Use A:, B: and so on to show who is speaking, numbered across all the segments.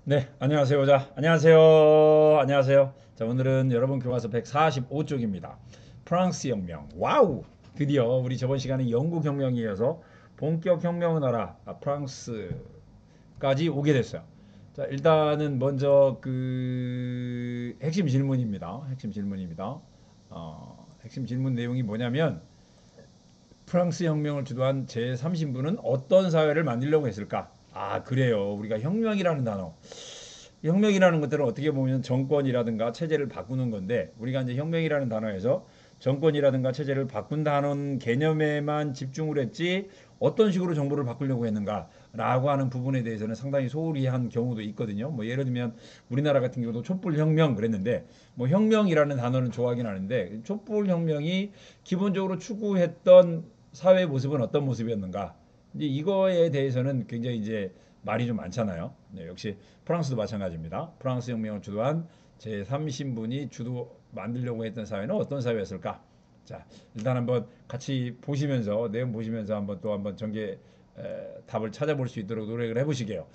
A: 네, 안녕하세요. 자, 안녕하세요. 안녕하세요. 자, 오늘은 여러분 교과서 145쪽입니다. 프랑스 혁명. 와우! 드디어 우리 저번 시간에 영국 혁명에 이어서 본격 혁명의 나라 프랑스까지 오게 됐어요. 자, 일단은 먼저 그 핵심 질문입니다. 핵심 질문입니다. 핵심 질문 내용이 뭐냐면 프랑스 혁명을 주도한 제3신부는 어떤 사회를 만들려고 했을까? 아, 그래요. 우리가 혁명이라는 단어. 혁명이라는 것들은 어떻게 보면 정권이라든가 체제를 바꾸는 건데 우리가 이제 혁명이라는 단어에서 정권이라든가 체제를 바꾼다는 개념에만 집중을 했지 어떤 식으로 정보를 바꾸려고 했는가라고 하는 부분에 대해서는 상당히 소홀히 한 경우도 있거든요. 뭐 예를 들면 우리나라 같은 경우도 촛불혁명 그랬는데 뭐 혁명이라는 단어는 좋아하긴 하는데 촛불혁명이 기본적으로 추구했던 사회 모습은 어떤 모습이었는가? 이제 이거에 대해서는 굉장히 이제 말이 좀 많잖아요. 네, 역시 프랑스도 마찬가지입니다. 프랑스 혁명을 주도한 제3신분이 주도 만들려고 했던 사회는 어떤 사회였을까? 자, 일단 한번 같이 보시면서 내용 보시면서 한번 또 한번 답을 찾아볼 수 있도록 노력을 해보시게요.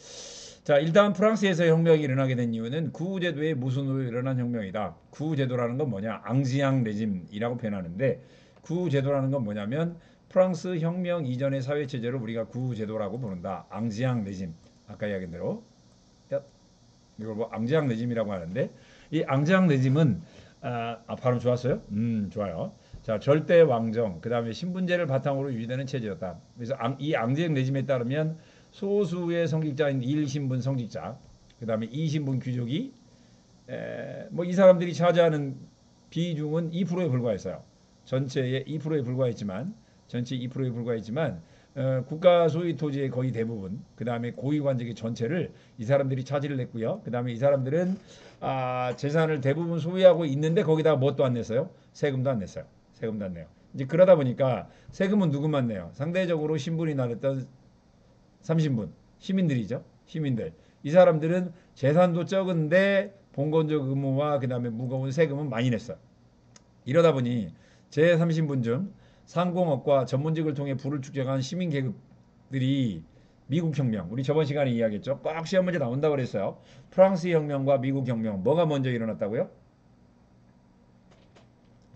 A: 자, 일단 프랑스에서 혁명이 일어나게 된 이유는 구제도의 무순으로 일어난 혁명이다. 구제도라는 건 뭐냐? 앙지앙 레짐이라고 표현하는데 구제도라는 건 뭐냐면 프랑스 혁명 이전의 사회 체제를 우리가 구제도라고 부른다. 앙지앙 레짐. 아까 이야기한 대로 이걸 뭐 앙지앙 레짐이라고 하는데 이 앙지앙 레짐은 발음 좋았어요? 좋아요. 자, 절대 왕정, 그 다음에 신분제를 바탕으로 유지되는 체제였다. 그래서 이 앙지앙 레짐에 따르면 소수의 성직자인 1신분 성직자, 그 다음에 2신분 귀족이 뭐 이 사람들이 차지하는 비중은 2%에 불과했어요. 전체의 2%에 불과했지만 전체 2%에 불과했지만 국가 소유 토지의 거의 대부분 그 다음에 고위관직의 전체를 이 사람들이 차지를 했고요. 그 다음에 이 사람들은 재산을 대부분 소유하고 있는데 거기다가 뭣도 안 냈어요? 세금도 안 냈어요. 세금도 안 내요. 이제 그러다 보니까 세금은 누구만 내요? 상대적으로 신분이 낮았던 3신분 시민들이죠. 시민들. 이 사람들은 재산도 적은데 봉건적 의무와 그 다음에 무거운 세금은 많이 냈어요. 이러다 보니 제3신분 중 상공업과 전문직을 통해 부를 축적한 시민 계급들이 미국 혁명, 우리 저번 시간에 이야기했죠. 꼭 시험 문제 나온다고 그랬어요. 프랑스 혁명과 미국 혁명, 뭐가 먼저 일어났다고요?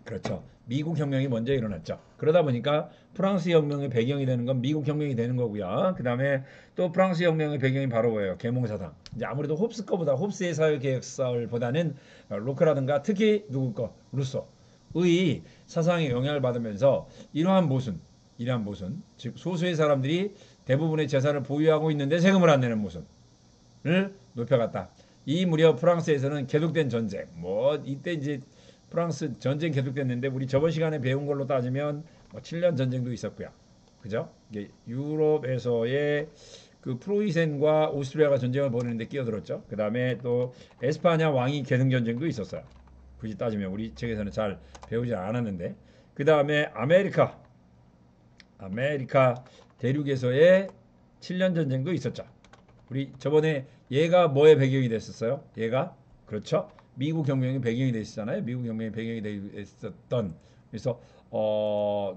A: 그렇죠. 미국 혁명이 먼저 일어났죠. 그러다 보니까 프랑스 혁명의 배경이 되는 건 미국 혁명이 되는 거고요. 그 다음에 또 프랑스 혁명의 배경이 바로 뭐예요? 계몽사상. 이제 아무래도 홉스 거보다 홉스의 사회개혁설보다는 로크라든가 특히 누구 거? 루소의 사상에 영향을 받으면서 이러한 모순, 즉 소수의 사람들이 대부분의 재산을 보유하고 있는데 세금을 안 내는 모순을 높여갔다. 이 무렵 프랑스에서는 계속된 전쟁, 뭐 이때 이제 프랑스 전쟁 계속됐는데 우리 저번 시간에 배운 걸로 따지면 뭐 7년 전쟁도 있었고요. 그죠? 이게 유럽에서의 그 프로이센과 오스트리아가 전쟁을 벌이는데 끼어들었죠. 그 다음에 또 에스파냐 왕위 계승 전쟁도 있었어요. 굳이 따지면 우리 책에서는 잘 배우지 않았는데 그 다음에 아메리카 대륙에서의 7년 전쟁도 있었죠. 우리 저번에 얘가 뭐의 배경이 됐었어요? 얘가 그렇죠. 미국 혁명의 배경이 됐었잖아요. 미국 혁명의 배경이 됐었던 그래서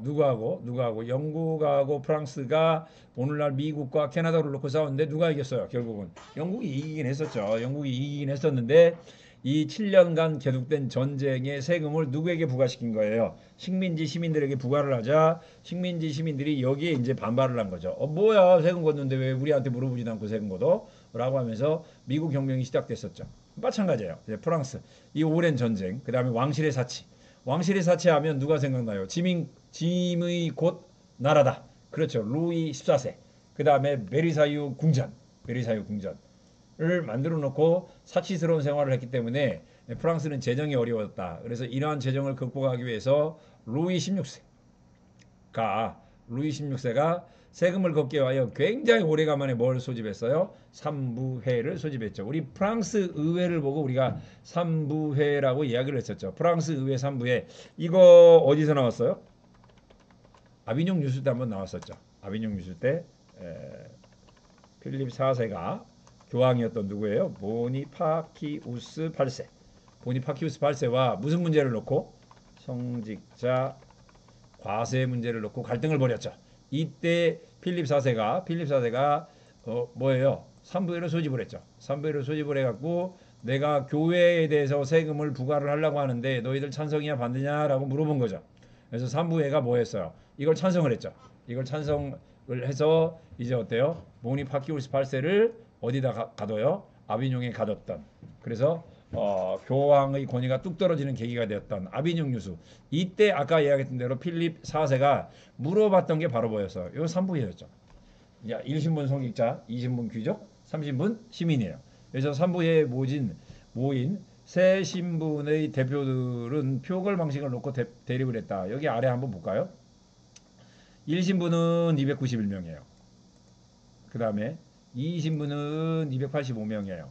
A: 누구하고 영국하고 프랑스가 오늘날 미국과 캐나다를 놓고 싸웠는데 누가 이겼어요? 결국은 영국이 이기긴 했었죠. 영국이 이기긴 했었는데 이 7년간 계속된 전쟁의 세금을 누구에게 부과시킨 거예요? 식민지 시민들에게 부과를 하자 식민지 시민들이 여기에 이제 반발을 한 거죠. 뭐야 세금 걷는데 왜 우리한테 물어보지도 않고 세금 걷어? 라고 하면서 미국 혁명이 시작됐었죠. 마찬가지예요. 프랑스 이 오랜 전쟁 그 다음에 왕실의 사치 왕실의 사치하면 누가 생각나요? 짐의 곧 나라다. 그렇죠. 루이 14세 그 다음에 베리사유 궁전을 만들어 놓고 사치스러운 생활을 했기 때문에 프랑스는 재정이 어려웠다. 그래서 이러한 재정을 극복하기 위해서 루이 16세가 루이 16세가 세금을 걷기 위하여 굉장히 오래간만에 뭘 소집했어요? 삼부회를 소집했죠. 우리 프랑스 의회를 보고 우리가 삼부회라고 이야기를 했었죠. 프랑스 의회 삼부회 이거 어디서 나왔어요? 아비뇽 유술 때 한번 나왔었죠. 아비뇽 유술 때 필립 4세가 교황이었던 누구예요? 보니파키우스 8세. 보니파키우스 8세와 무슨 문제를 놓고 성직자 과세 문제를 놓고 갈등을 벌였죠. 이때 필립 4세가 뭐예요? 3부회로 소집을 했죠. 3부회로 소집을 해갖고 내가 교회에 대해서 세금을 부과를 하려고 하는데 너희들 찬성이야 반대냐라고 물어본 거죠. 그래서 3부회가 뭐 했어요? 이걸 찬성을 했죠. 이걸 찬성을 해서 이제 어때요? 모니파키우스 8세를 어디다 가둬요? 아비뇽에 가뒀던. 그래서 교황의 권위가 뚝 떨어지는 계기가 되었던 아비뇽 유수. 이때 아까 이야기했던 대로 필립 4세가 물어봤던 게 바로 뭐였어요? 요 3부회였죠. 1신분 성직자, 2신분 귀족, 3신분 시민이에요. 그래서 3부회에 모인 세 신분의 대표들은 표결 방식을 놓고 대립을 했다. 여기 아래 한번 볼까요? 1신분은 291명이에요. 그 다음에 2신분은 285명이에요.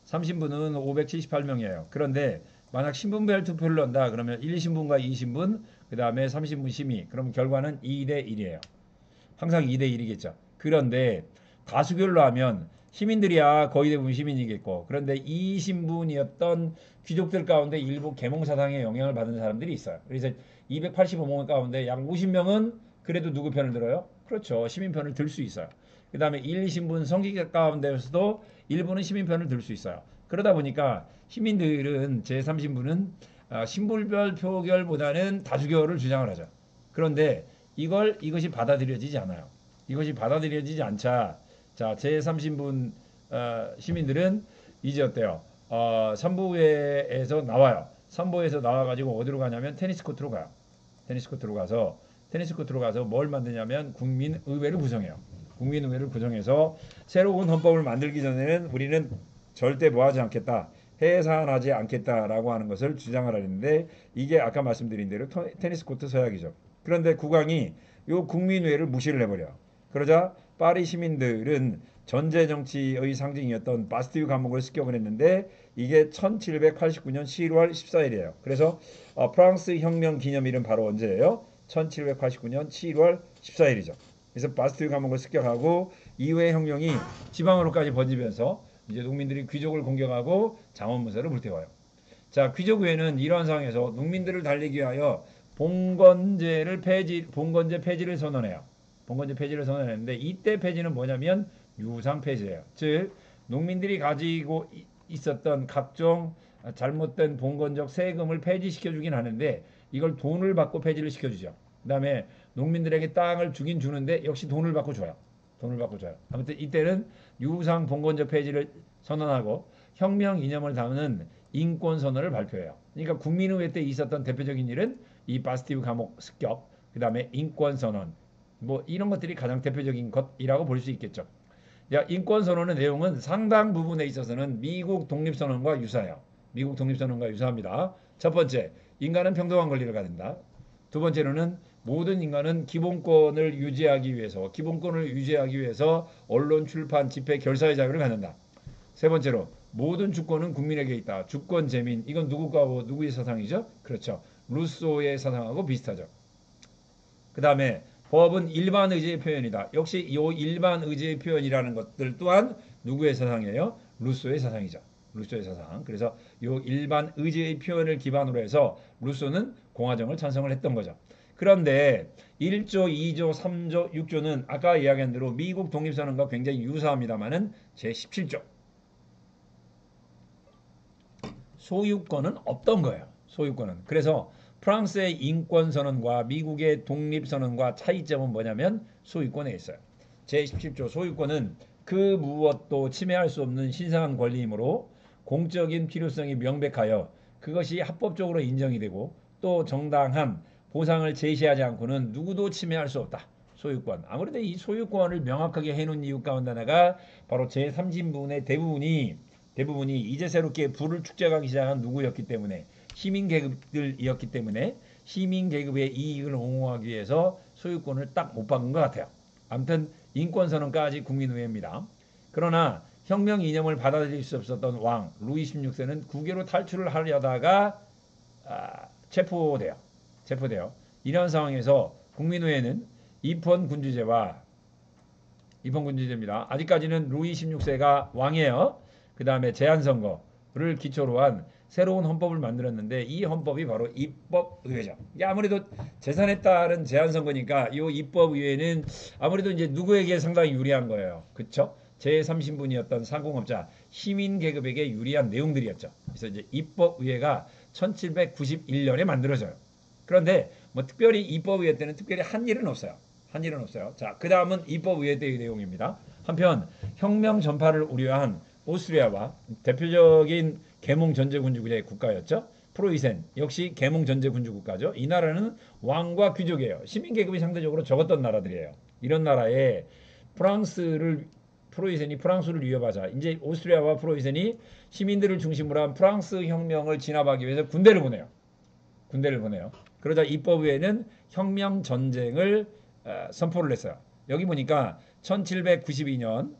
A: 3신분은 578명이에요. 그런데 만약 신분별 투표를 한다 그러면 1신분과 2신분 그 다음에 3신분 심의 그럼 결과는 2대 1이에요. 항상 2대 1이겠죠. 그런데 다수결로 하면 시민들이야 거의 대부분 시민이겠고 그런데 2신분이었던 귀족들 가운데 일부 계몽사상의 영향을 받은 사람들이 있어요. 그래서 285명 가운데 약 50명은 그래도 누구 편을 들어요? 그렇죠. 시민 편을 들 수 있어요. 그 다음에 1, 2신분 성직자 가운데서도 일부는 시민 편을 들 수 있어요. 그러다 보니까 시민들은 제3신분은 신분별 표결보다는 다수결을 주장을 하죠. 그런데 이것이 받아들여지지 않아요. 이것이 받아들여지지 않자 자 제3신분 시민들은 이제 어때요? 3부에서 나와요. 3부에서 나와가지고 어디로 가냐면 테니스 코트로 가요. 테니스 코트로 가서 뭘 만드냐면 국민의회를 구성해요. 국민의회를 구성해서 새로운 헌법을 만들기 전에는 우리는 절대 뭐 하지 않겠다. 해산하지 않겠다라고 하는 것을 주장을 하는데 이게 아까 말씀드린 대로 테니스 코트 서약이죠. 그런데 국왕이 이 국민의회를 무시를 해버려. 그러자 파리 시민들은 전제 정치의 상징이었던 바스티유 감옥을 습격을 했는데 이게 1789년 10월 14일이에요. 그래서 프랑스 혁명 기념일은 바로 언제예요? 1789년 7월 14일이죠. 그래서 바스티유 감옥을 습격하고 이후의 혁명이 지방으로까지 번지면서 이제 농민들이 귀족을 공격하고 장원문서를 불태워요. 자, 귀족회는 이러한 상황에서 농민들을 달리기 위하여 봉건제 폐지를 선언해요. 봉건제 폐지를 선언했는데 이때 폐지는 뭐냐면 유상 폐지예요. 즉 농민들이 가지고 있었던 각종 잘못된 봉건적 세금을 폐지시켜 주긴 하는데 이걸 돈을 받고 폐지를 시켜주죠. 그 다음에 농민들에게 땅을 주긴 주는데 역시 돈을 받고 줘요. 아무튼 이때는 유상 봉건적 폐지를 선언하고 혁명 이념을 담는 인권선언을 발표해요. 그러니까 국민의회 때 있었던 대표적인 일은 이 바스티유 감옥 습격, 그 다음에 인권선언, 뭐 이런 것들이 가장 대표적인 것이라고 볼 수 있겠죠. 인권선언의 내용은 상당 부분에 있어서는 미국 독립선언과 유사해요. 미국 독립선언과 유사합니다. 첫 번째, 인간은 평등한 권리를 가진다. 두 번째로는 모든 인간은 기본권을 유지하기 위해서 언론, 출판, 집회, 결사의 자유를 갖는다. 세 번째로 모든 주권은 국민에게 있다. 주권 재민. 이건 누구의 사상이죠? 그렇죠. 루소의 사상하고 비슷하죠. 그 다음에 법은 일반 의지의 표현이다. 역시 이 일반 의지의 표현이라는 것들 또한 누구의 사상이에요? 루소의 사상이죠. 루소의 사상. 그래서 이 일반 의지의 표현을 기반으로 해서 루소는 공화정을 찬성을 했던 거죠. 그런데 1조, 2조, 3조, 6조는 아까 이야기한 대로 미국 독립선언과 굉장히 유사합니다만은 제17조. 소유권은 없던 거예요. 소유권은. 그래서 프랑스의 인권선언과 미국의 독립선언과 차이점은 뭐냐면 소유권에 있어요. 제17조 소유권은 그 무엇도 침해할 수 없는 신성한 권리이므로 공적인 필요성이 명백하여 그것이 합법적으로 인정이 되고 또 정당한 보상을 제시하지 않고는 누구도 침해할 수 없다. 소유권. 아무래도 이 소유권을 명확하게 해놓은 이유 가운데 하나가 바로 제3신분의 대부분이 이제 새롭게 부를 축적하기 시작한 누구였기 때문에 시민계급들이었기 때문에 시민계급의 이익을 옹호하기 위해서 소유권을 딱 못 박은 것 같아요. 아무튼 인권선언까지 국민의회입니다. 그러나 혁명 이념을 받아들일 수 없었던 왕 루이 16세는 국외로 탈출을 하려다가 체포돼요. 이런 상황에서 국민의회는 입헌군주제입니다. 아직까지는 루이 16세가 왕이에요. 그 다음에 제한선거를 기초로 한 새로운 헌법을 만들었는데 이 헌법이 바로 입법의회죠. 아무래도 재산에 따른 제한선거니까 이 입법의회는 아무래도 이제 누구에게 상당히 유리한 거예요. 그렇죠? 제3신분이었던 상공업자 시민 계급에게 유리한 내용들이었죠. 그래서 이제 입법의회가 1791년에 만들어져요. 그런데 뭐 특별히 입법의회 때는 특별히 한 일은 없어요. 한 일은 없어요. 자, 그 다음은 입법의회 때의 내용입니다. 한편 혁명 전파를 우려한 오스트리아와 대표적인 계몽 전제군주의 국가였죠. 프로이센 역시 계몽 전제군주 국가죠. 이 나라는 왕과 귀족이에요. 시민 계급이 상대적으로 적었던 나라들이에요. 이런 나라에 프로이센이 프랑스를 위협하자 이제 오스트리아와 프로이센이 시민들을 중심으로 한 프랑스 혁명을 진압하기 위해서 군대를 보내요. 그러자 입법의회는 혁명 전쟁을 선포를 했어요. 여기 보니까 1792년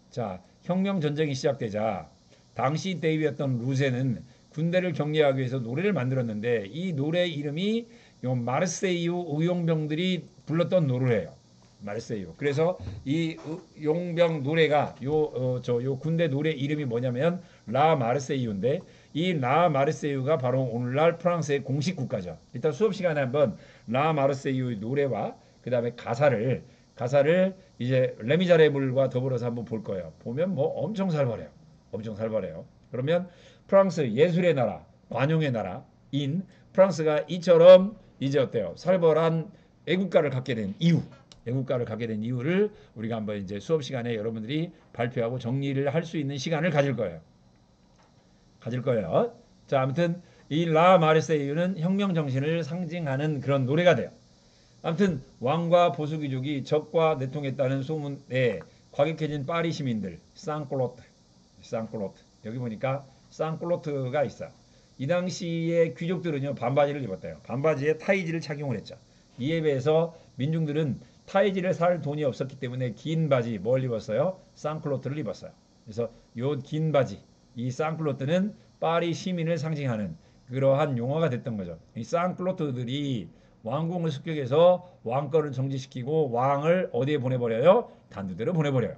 A: 자 혁명 전쟁이 시작되자 당시 대위였던 루세는 군대를 격려하기 위해서 노래를 만들었는데 이 노래 이름이 요 마르세유 의용병들이 불렀던 노래예요. 마르세유. 그래서 이 용병 노래가 요 군대 노래 이름이 뭐냐면 라 마르세유인데 이 라 마르세유가 바로 오늘날 프랑스의 공식 국가죠. 일단 수업 시간에 한번 라 마르세유의 노래와 그 다음에 가사를 이제 레미자레블과 더불어서 한번 볼 거예요. 보면 뭐 엄청 살벌해요. 엄청 살벌해요. 그러면 프랑스 예술의 나라, 관용의 나라인 프랑스가 이처럼 이제 어때요? 살벌한 애국가를 갖게 된 이유를 우리가 한번 이제 수업 시간에 여러분들이 발표하고 정리를 할 수 있는 시간을 가질 거예요. 자, 아무튼 이 라 마르세유는 혁명 정신을 상징하는 그런 노래가 돼요. 아무튼 왕과 보수귀족이 적과 내통했다는 소문에 과격해진 파리 시민들 쌍클로트 여기 보니까 쌍클로트가 있어. 이 당시에 귀족들은요 반바지를 입었대요. 반바지에 타이즈를 착용을 했죠. 이에 비해서 민중들은 타이즈를 살 돈이 없었기 때문에 긴 바지 뭘 입었어요? 쌍클로트를 입었어요. 그래서 요 긴 바지 이 쌍클로트는 파리 시민을 상징하는 그러한 용어가 됐던 거죠. 이 쌍클로트들이 왕궁을 습격해서 왕권을 정지시키고 왕을 어디에 보내버려요? 단두대로 보내버려요.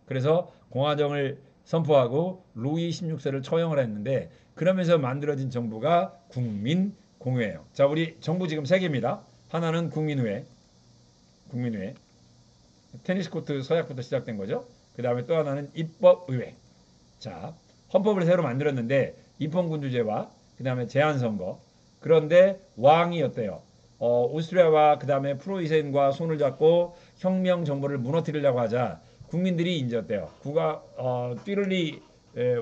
A: 그래서 공화정을 선포하고 루이 16세를 처형을 했는데 그러면서 만들어진 정부가 국민공회예요. 자, 우리 정부 지금 세 개입니다. 하나는 국민의회. 테니스 코트 서약부터 시작된 거죠. 그 다음에 또 하나는 입법의회. 자, 헌법을 새로 만들었는데 입헌군주제와 그 다음에 제한선거. 그런데 왕이 어때요? 오스트리아와 그 다음에 프로이센과 손을 잡고 혁명 정부를 무너뜨리려고 하자 국민들이 이제 어때요? 띠를리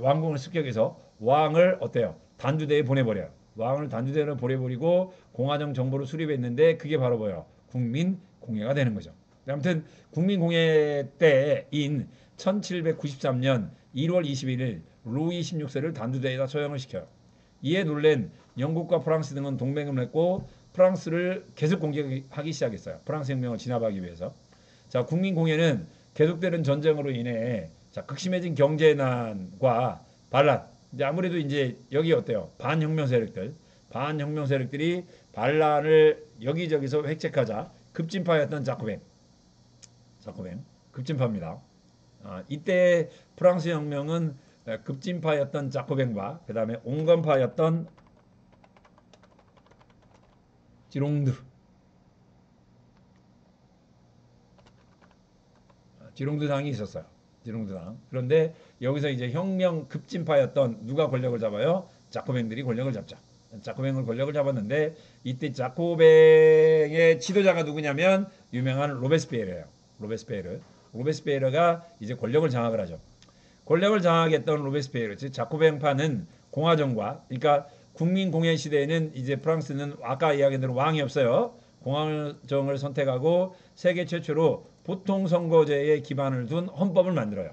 A: 왕궁을 습격해서 왕을 어때요? 단두대에 보내버려요. 왕을 단두대로 보내버리고 공화정 정부를 수립했는데 그게 바로 뭐예요? 국민공회가 되는 거죠. 아무튼 국민공회 때인 1793년 1월 21일 루이 16세를 단두대에다 처형을 시켜요. 이에 놀란 영국과 프랑스 등은 동맹을 맺고 프랑스를 계속 공격하기 시작했어요. 프랑스 혁명을 진압하기 위해서. 자, 국민공회는 계속되는 전쟁으로 인해 자, 극심해진 경제난과 반란. 이제 아무래도 이제 여기 어때요? 반혁명 세력들이 반란을 여기저기서 획책하자 급진파였던 급진파입니다. 이때 프랑스 혁명은 급진파였던 자코뱅과 그 다음에 온건파였던 지롱드당이 있었어요. 지롱드당. 그런데 여기서 이제 혁명 급진파였던 누가 권력을 잡아요? 자코뱅들이 권력을 잡죠. 자코뱅을 권력을 잡았는데 이때 자코뱅의 지도자가 누구냐면 유명한 로베스피에르예요. 로베스피에르가 이제 권력을 장악을 하죠. 권력을 장악했던 로베스피에르, 즉 자코뱅파는 공화정과 그러니까 국민공회 시대에는 이제 프랑스는 아까 이야기한 대로 왕이 없어요. 공화정을 선택하고 세계 최초로 보통선거제에 기반을 둔 헌법을 만들어요.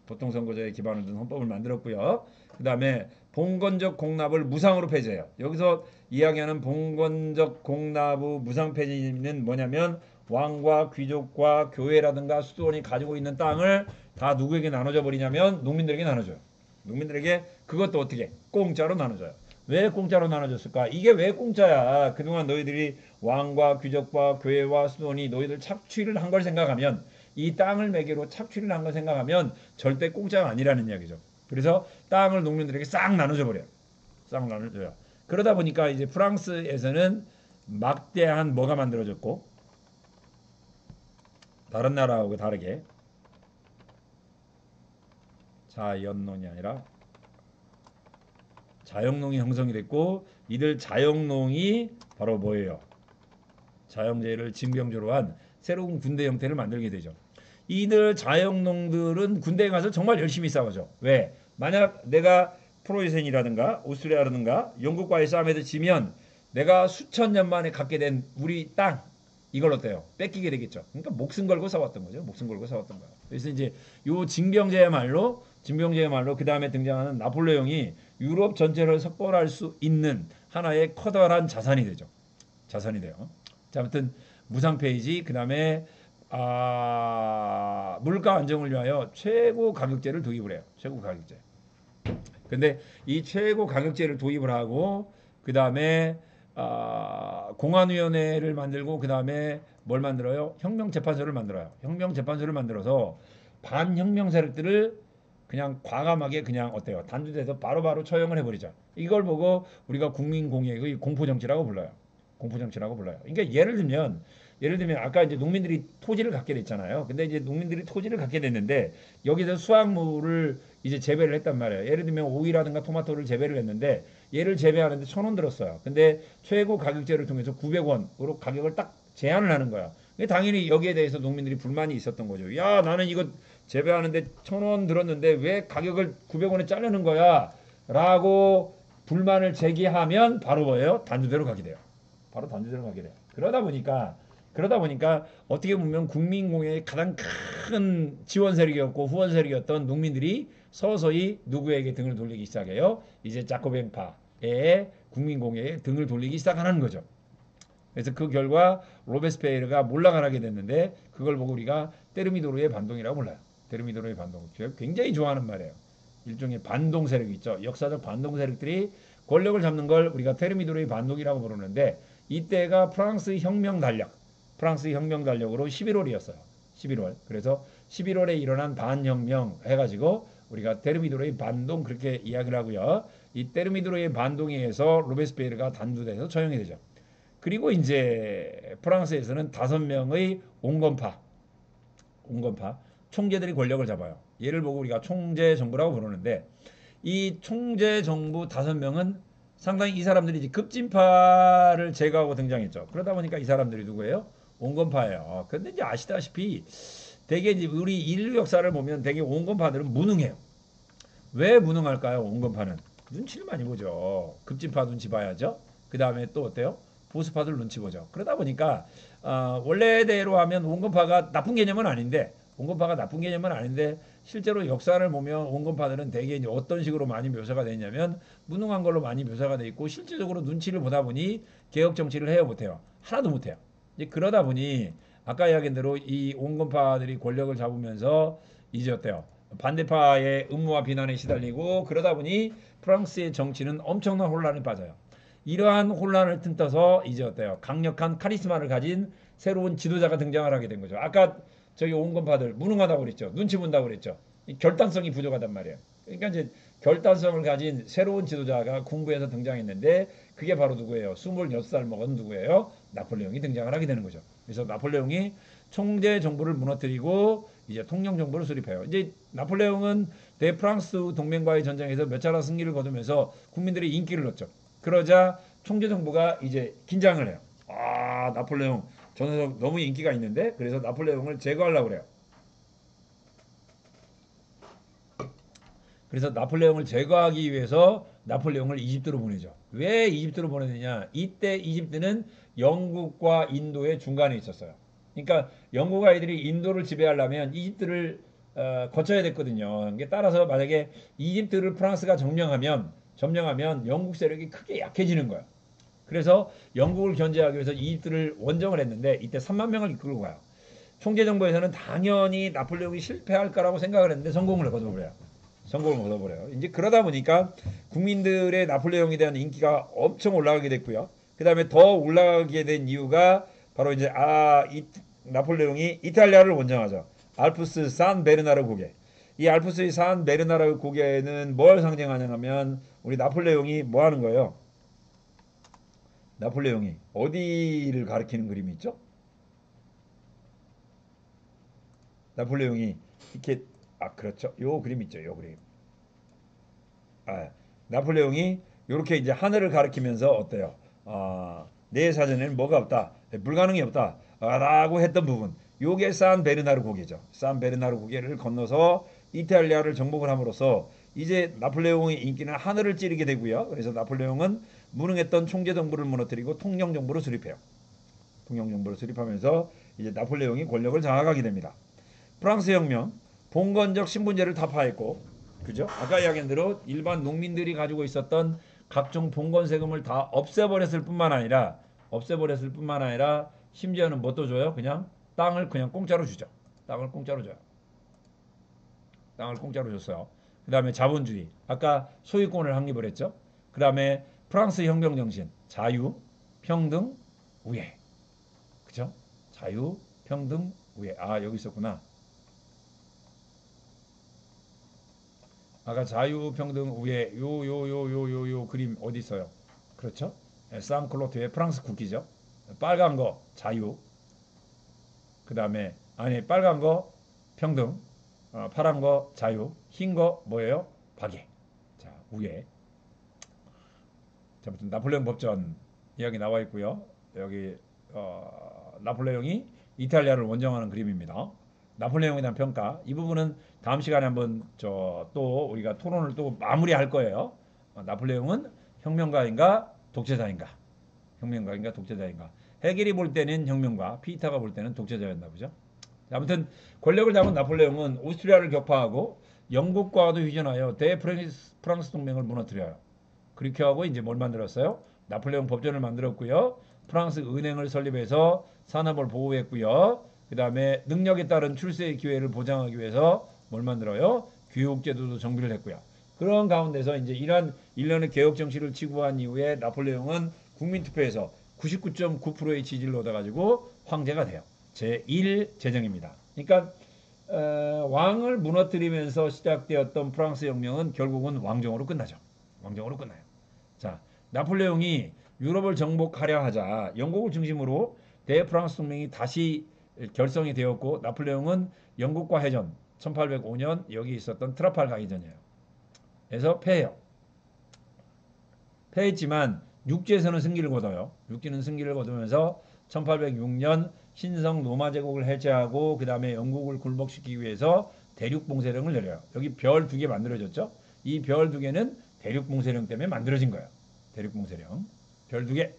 A: 보통선거제에 기반을 둔 헌법을 만들었고요. 그 다음에 봉건적 공납을 무상으로 폐지해요. 여기서 이야기하는 봉건적 공납의 무상 폐지는 뭐냐면 왕과 귀족과 교회라든가 수도원이 가지고 있는 땅을 다 누구에게 나눠줘 버리냐면 농민들에게 나눠줘요. 농민들에게 그것도 어떻게 공짜로 나눠줘요. 왜 공짜로 나눠줬을까? 이게 왜 공짜야? 그동안 너희들이 왕과 귀족과 교회와 수도원이 너희들 착취를 한 걸 생각하면 이 땅을 매개로 착취를 한 걸 생각하면 절대 공짜가 아니라는 이야기죠. 그래서 땅을 농민들에게 싹 나눠줘 버려요. 싹 나눠줘요. 그러다 보니까 이제 프랑스에서는 막대한 뭐가 만들어졌고 다른 나라하고 다르게 자연농이 아니라 자영농이 형성이 됐고 이들 자영농이 바로 뭐예요? 자영제를 징병조로 한 새로운 군대 형태를 만들게 되죠. 이들 자영농들은 군대에 가서 정말 열심히 싸우죠. 왜? 만약 내가 프로이센이라든가 오스트리아라든가 영국과의 싸움에서 지면 내가 수천 년 만에 갖게 된 우리 땅 이걸 어때요? 뺏기게 되겠죠. 그러니까 목숨 걸고 싸웠던 거죠. 목숨 걸고 싸웠던 거예요. 그래서 이제 요 징병제야말로 그 다음에 등장하는 나폴레옹이 유럽 전체를 석권할 수 있는 하나의 커다란 자산이 되죠. 자산이 돼요. 자, 아무튼 무상 페이지 그 다음에 물가 안정을 위하여 최고 가격제를 도입을 해요. 최고 가격제. 근데 이 최고 가격제를 도입을 하고 그 다음에 공안위원회를 만들고 그 다음에 뭘 만들어요? 혁명재판소를 만들어요. 혁명재판소를 만들어서 반혁명 세력들을 그냥 과감하게 그냥 어때요? 단두대서 바로바로 처형을 해버리자. 이걸 보고 우리가 국민공예의 공포정치라고 불러요. 공포정치라고 불러요. 그러니까 예를 들면 아까 이제 농민들이 토지를 갖게 됐잖아요. 근데 이제 농민들이 토지를 갖게 됐는데 여기서 수확물을 이제 재배를 했단 말이에요. 예를 들면 오이라든가 토마토를 재배를 했는데 얘를 재배하는데 1,000원 들었어요. 근데 최고 가격제를 통해서 900원으로 가격을 딱 제한을 하는 거야. 당연히 여기에 대해서 농민들이 불만이 있었던 거죠. 야, 나는 이거 재배하는데 1,000원 들었는데 왜 가격을 900원에 자르는 거야? 라고 불만을 제기하면 바로 뭐예요? 단두대로 가게 돼요. 바로 단두대로 가게 돼요. 그러다 보니까 어떻게 보면 국민공예의 가장 큰 지원 세력이었고 후원 세력이었던 농민들이 서서히 누구에게 등을 돌리기 시작해요? 이제 자코벤파의 국민공예에 등을 돌리기 시작하는 거죠. 그래서 그 결과 로베스피에르가 몰락을 하게 됐는데 그걸 보고 우리가 테르미도르의 반동이라고 불러요. 테르미도르의 반동. 굉장히 좋아하는 말이에요. 일종의 반동 세력이 있죠. 역사적 반동 세력들이 권력을 잡는 걸 우리가 테르미도르의 반동이라고 부르는데 이때가 프랑스 혁명 달력으로 11월이었어요. 11월. 그래서 11월에 일어난 반혁명 해가지고 우리가 테르미도르의 반동 그렇게 이야기를 하고요. 이 테르미도르의 반동에 의해서 로베스피에르가 단두대에서 처형이 되죠. 그리고 이제 프랑스에서는 5명의 온건파 총재들이 권력을 잡아요. 얘를 보고 우리가 총재 정부라고 부르는데 이 총재 정부 5명은 상당히 이 사람들이 이제 급진파를 제거하고 등장했죠. 그러다 보니까 이 사람들이 누구예요? 온건파예요. 근데 이제 아시다시피 대개 이제 우리 인류 역사를 보면 대개 온건파들은 무능해요. 왜 무능할까요? 온건파는 눈치를 많이 보죠. 급진파 눈치 봐야죠. 그 다음에 또 어때요? 보수파들 눈치 보죠. 그러다 보니까 원래대로 하면 온건파가 나쁜 개념은 아닌데 실제로 역사를 보면 온건파들은 대개 이제 어떤 식으로 많이 묘사가 되냐면 무능한 걸로 많이 묘사가 돼 있고 실질적으로 눈치를 보다 보니 개혁 정치를 해요 못해요? 하나도 못해요. 이제 그러다 보니 아까 이야기한 대로 이 온건파들이 권력을 잡으면서 이제 어때요? 반대파의 음모와 비난에 시달리고 그러다 보니 프랑스의 정치는 엄청난 혼란에 빠져요. 이러한 혼란을 틈타서 이제 어때요? 강력한 카리스마를 가진 새로운 지도자가 등장을 하게 된 거죠. 아까 저기 온건파들 무능하다고 그랬죠. 눈치 본다고 그랬죠. 결단성이 부족하단 말이에요. 그러니까 이제 결단성을 가진 새로운 지도자가 궁부에서 등장했는데 그게 바로 누구예요? 26살 먹은 누구예요? 나폴레옹이 등장을 하게 되는 거죠. 그래서 나폴레옹이 총재 정부를 무너뜨리고 이제 통영 정부를 수립해요. 이제 나폴레옹은 대프랑스 동맹과의 전쟁에서 몇 차례 승리를 거두면서 국민들의 인기를 얻죠. 그러자 총재 정부가 이제 긴장을 해요. 나폴레옹 저 녀석 너무 인기가 있는데 그래서 나폴레옹을 제거하려고 그래요. 그래서 나폴레옹을 제거하기 위해서 나폴레옹을 이집트로 보내죠. 왜 이집트로 보내느냐? 이때 이집트는 영국과 인도의 중간에 있었어요. 그러니까 영국 아이들이 인도를 지배하려면 이집트를 거쳐야 됐거든요. 따라서 만약에 이집트를 프랑스가 점령하면 영국 세력이 크게 약해지는 거예요. 그래서 영국을 견제하기 위해서 이집트를 원정을 했는데 이때 3만 명을 이끌고 가요. 총재 정부에서는 당연히 나폴레옹이 실패할 거라고 생각을 했는데 성공을 거둬버려요. 이제 그러다 보니까 국민들의 나폴레옹에 대한 인기가 엄청 올라가게 됐고요. 그 다음에 더 올라가게 된 이유가 바로 이제 나폴레옹이 이탈리아를 원정하죠. 알프스 산 베르나르 고개. 이 알프스의 산 베르나르 고개는 뭘 상징하냐면 우리 나폴레옹이 뭐 하는 거예요? 나폴레옹이 어디를 가리키는 그림이 있죠? 나폴레옹이 이렇게 그렇죠. 요 그림 있죠. 요 그림. 나폴레옹이 이렇게 이제 하늘을 가리키면서 어때요? 내 사전에는 뭐가 없다, 불가능이 없다, 라고 했던 부분. 요게 산 베르나르 고개죠. 산 베르나르 고개를 건너서 이탈리아를 정복을 함으로써 이제 나폴레옹의 인기는 하늘을 찌르게 되고요. 그래서 나폴레옹은 무능했던 총재 정부를 무너뜨리고 통영 정부를 수립해요. 통영 정부를 수립하면서 이제 나폴레옹이 권력을 장악하게 됩니다. 프랑스 혁명, 봉건적 신분제를 타파했고, 그죠? 아까 이야기한 대로 일반 농민들이 가지고 있었던 각종 봉건 세금을 다 없애버렸을 뿐만 아니라 심지어는 뭣도 줘요? 그냥 땅을 그냥 공짜로 주죠. 땅을 공짜로 줘요. 땅을 공짜로 줬어요. 그 다음에 자본주의, 아까 소유권을 확립을 했죠. 그 다음에 프랑스 혁명 정신, 자유, 평등, 우애, 그죠? 자유, 평등, 우애. 여기 있었구나. 아까 자유평등 우애 요 그림 어디 있어요? 그렇죠? 쌍클로트의 프랑스 국기죠. 빨간 거 자유, 그 다음에 아니 빨간 거 평등, 파란 거 자유, 흰 거 뭐예요? 박애. 자 우애. 자, 아무튼 나폴레옹 법전 이야기 나와 있고요. 여기 나폴레옹이 이탈리아를 원정하는 그림입니다. 나폴레옹에 대한 평가 이 부분은 다음 시간에 한번 또 우리가 토론을 또 마무리할 거예요. 나폴레옹은 혁명가인가 독재자인가? 혁명가인가 독재자인가? 해겔이 볼 때는 혁명가, 피타가 볼 때는 독재자였나 보죠. 아무튼 권력을 잡은 나폴레옹은 오스트리아를 격파하고 영국과도 휴전하여 대프랑스 동맹을 무너뜨려요. 그렇게 하고 이제 뭘 만들었어요? 나폴레옹 법전을 만들었고요. 프랑스 은행을 설립해서 산업을 보호했고요. 그 다음에 능력에 따른 출세의 기회를 보장하기 위해서 뭘 만들어요? 교육제도도 정비를 했고요. 그런 가운데서 이제 이러한 일련의 개혁 정치를 치고한 이후에 나폴레옹은 국민투표에서 99.9%의 지지를 얻어가지고 황제가 돼요. 제1 제정입니다. 그러니까 왕을 무너뜨리면서 시작되었던 프랑스 혁명은 결국은 왕정으로 끝나죠. 왕정으로 끝나요. 자, 나폴레옹이 유럽을 정복하려 하자 영국을 중심으로 대프랑스 동맹이 다시 결성이 되었고 나폴레옹은 영국과 해전 1805년 여기 있었던 트라팔가 해전이에요. 그래서 패해요. 패했지만 육지에서는 승기를 거둬요. 육지는 승기를 거두면서 1806년 신성 로마 제국을 해체하고 그 다음에 영국을 굴복시키기 위해서 대륙 봉쇄령을 내려요. 여기 별 두 개 만들어졌죠. 이 별 두 개는 대륙 봉쇄령 때문에 만들어진 거예요. 대륙 봉쇄령 별 두 개.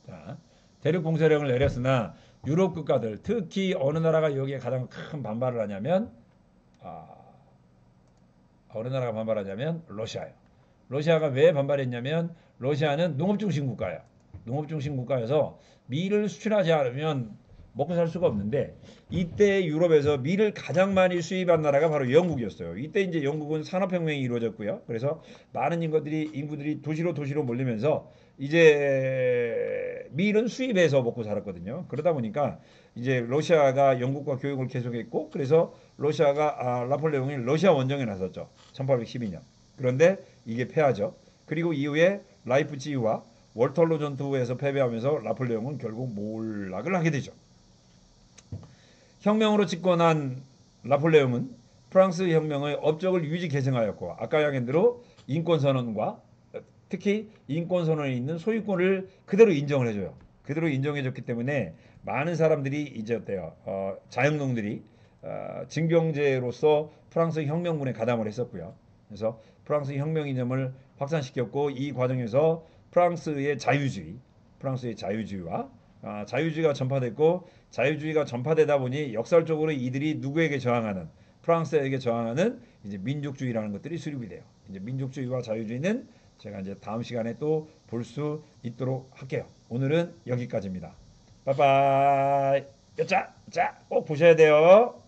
A: 자, 대륙 봉쇄령을 내렸으나 유럽 국가들 특히 어느 나라가 여기에 가장 큰 반발을 하냐면 어느 나라가 반발하냐면 러시아예요. 러시아가 왜 반발했냐면 러시아는 농업 중심 국가예요. 농업 중심 국가여서 밀을 수출하지 않으면 먹고 살 수가 없는데 이때 유럽에서 밀을 가장 많이 수입한 나라가 바로 영국이었어요. 이때 이제 영국은 산업혁명이 이루어졌고요. 그래서 많은 인구들이 도시로 몰리면서 이제 밀은 수입해서 먹고 살았거든요. 그러다 보니까 이제 러시아가 영국과 교역을 계속했고 그래서 러시아가 나폴레옹이 러시아 원정에 나섰죠. 1812년. 그런데 이게 패하죠. 그리고 이후에 라이프치히와 월털로 전투에서 패배하면서 나폴레옹은 결국 몰락을 하게 되죠. 혁명으로 집권한 나폴레옹은 프랑스 혁명의 업적을 유지 계승하였고 아까 이야기한 대로 인권선언과 특히 인권선언에 있는 소유권을 그대로 인정을 해줘요. 그대로 인정해줬기 때문에 많은 사람들이 이제 어때요? 자영농들이 징병제로서 프랑스 혁명군에 가담을 했었고요. 그래서 프랑스 혁명 이념을 확산시켰고 이 과정에서 프랑스의 자유주의와 자유주의가 전파됐고 자유주의가 전파되다 보니 역설적으로 이들이 누구에게 저항하는 프랑스에게 저항하는 이제 민족주의라는 것들이 수립이 돼요. 이제 민족주의와 자유주의는 제가 이제 다음 시간에 또 볼 수 있도록 할게요. 오늘은 여기까지입니다. 빠이빠이. 자, 꼭 보셔야 돼요.